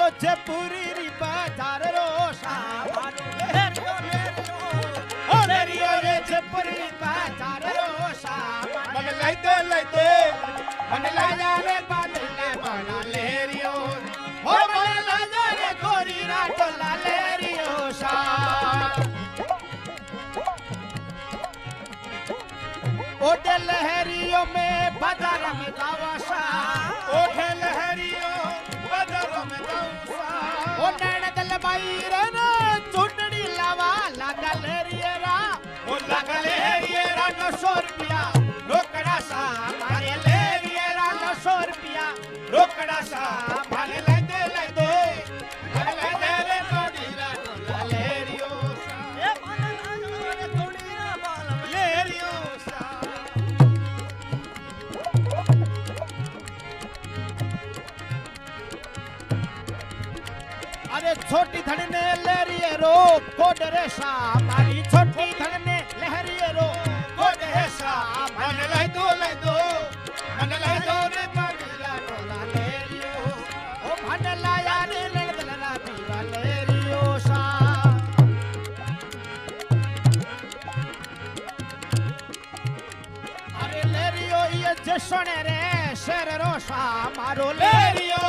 लेरियो जयपुरी री बाजार रोशा मारो लेरियो ओ लेरियो रे जयपुरी बाजार रोशा मन लाइते मन ला जाने बाले बना लेरियो ओ मन ला जाने गोरी ना टोला लेरियो सा ओडे लहरियों में बाजार में दावासा ओडे लहरियों बाजार में दावासा ओ नैन दल बाई रे ना चुनड़ी लावा लगा लहरियरा ओ लगा लहरियरा 900 रुपया रोकड़ा सा मारे लहरियरा 900 रुपया रोकड़ा सा मारे ले दे रे बड़ी रा लहरियो सा ए माने ना थोड़ी ना बाल लहरियो सा अरे छोटी धन ने लहरिए रो कोडरे सा मारी छोटी धन ने लहरिए रो कोडरे सा मन लाई दो रे बड़ीला टोला लहरियो ओ मन लाया रे लड़दलना पीवा लहरियो सा अरे लहरियो ये जसने रे शेर रोसा मारो लहरियो